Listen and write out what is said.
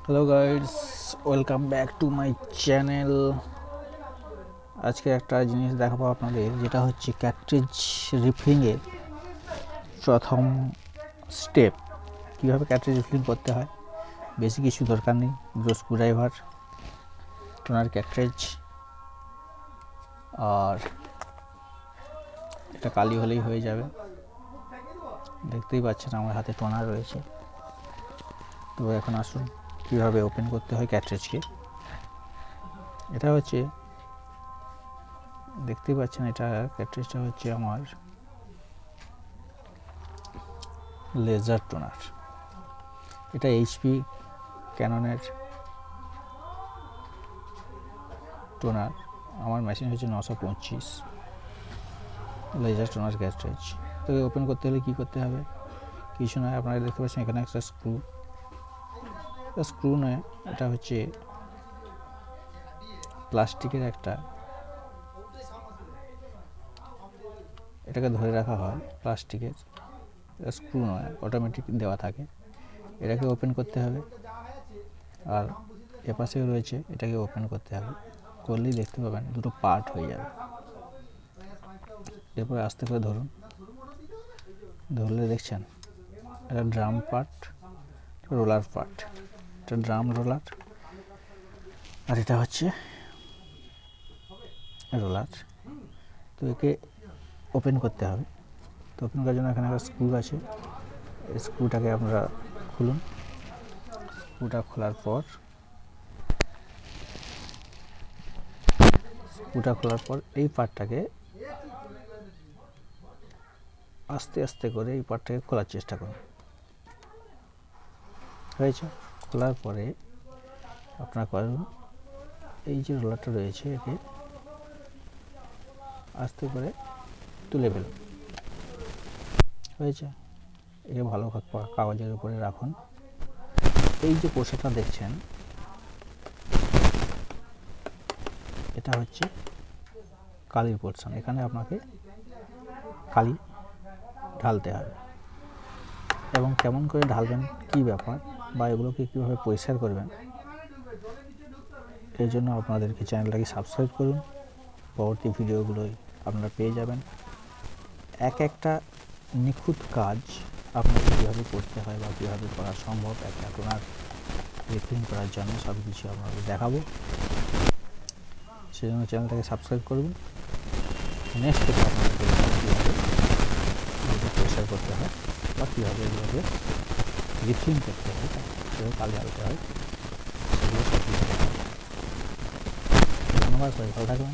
Hello guys, welcome back to my channel. আজকে একটা জিনিস দেখাবো আপনাদের, যেটা হচ্ছে ক্যাট্রিজ রিফিলিংয়ের প্রথম স্টেপ। কীভাবে ক্যাট্রিজ রিফিলিং করতে হয়। বেশি কিছু দরকার নেই, দুটো স্ক্রুড্রাইভার, টোনার ক্যাট্রিজ, আর এটা কালি হলেই হয়ে যাবে। দেখতেই পাচ্ছেন আমার হাতে টোনার রয়েছে। তো এখন আসুন কীভাবে ওপেন করতে হয় ক্যাট্রিজকে। এটা হচ্ছে, দেখতেই পাচ্ছেন, এটা ক্যাট্রিজটা হচ্ছে আমার লেজার টোনার। এটা এইচপি ক্যাননের টোনার। আমার মেশিন হচ্ছে 925 লেজার টোনার ক্যাট্রিজ। তো ওপেন করতে হলে কী করতে হবে? কিছু নয়, আপনারা দেখতে পাচ্ছেন এখানে একটা স্ক্রু নয়, এটা হচ্ছে প্লাস্টিকের একটা, এটাকে ধরে রাখা হয় প্লাস্টিকের স্ক্রু নয়, অটোমেটিক দেওয়া থাকে। এটাকে ওপেন করতে হবে। আর এপাশেও রয়েছে, এটাকে ওপেন করতে হবে। করলেই দেখতে পাবেন দুটো পার্ট হয়ে যাবে। এরপরে আস্তে করে ধরুন, ধরলে দেখছেন এটা ড্রাম পার্ট, রোলার পার্ট। এটা ড্রাম রোলার, আর এটা হচ্ছে রোলার। তো একে ওপেন করতে হবে। তো ওপেন করার জন্য এখানে একটা স্ক্রু আছে, এই স্ক্রুটাকে আপনারা খুলুন। স্ক্রুটা খোলার পর এই পার্টটাকে আস্তে আস্তে করে এই পার্টটাকে খোলার চেষ্টা করুন। হয়েছে? খোলার পরে আপনারা করুন, এই যে রোলারটা রয়েছে একে আস্তে করে তুলে ফেলুন। হয়েছে? একে ভালো কাগজের উপরে রাখুন। এই যে পোর্শনটা দেখছেন, এটা হচ্ছে কালির পোর্শন। এখানে আপনাকে কালি ঢালতে হবে, এবং কেমন করে ঢালবেন, কী ব্যাপার, বা এগুলোকে কীভাবে পরিষ্কার করবেন, এই জন্য আপনাদেরকে চ্যানেলটাকে সাবস্ক্রাইব করুন। পরবর্তী ভিডিওগুলোই আপনারা পেয়ে যাবেন। একটা নিখুঁত কাজ আপনাকে কীভাবে করতে হয় বা কীভাবে করা সম্ভব একটা টোনার রিফিলিং করার জন্য, সব কিছু আপনাদের দেখাবো। সেই জন্য চ্যানেলটাকে সাবস্ক্রাইব করুন। নেক্সট থেকে আপনাদেরকে কীভাবে পরিষ্কার করতে হয় বা কীভাবে এগুলোকে রিফিলিং করতে হয়, কীভাবে কালি আনতে হয়, সেগুলো সব কিছু দেখাবো। ধন্যবাদ, সবাই ভালো থাকবেন।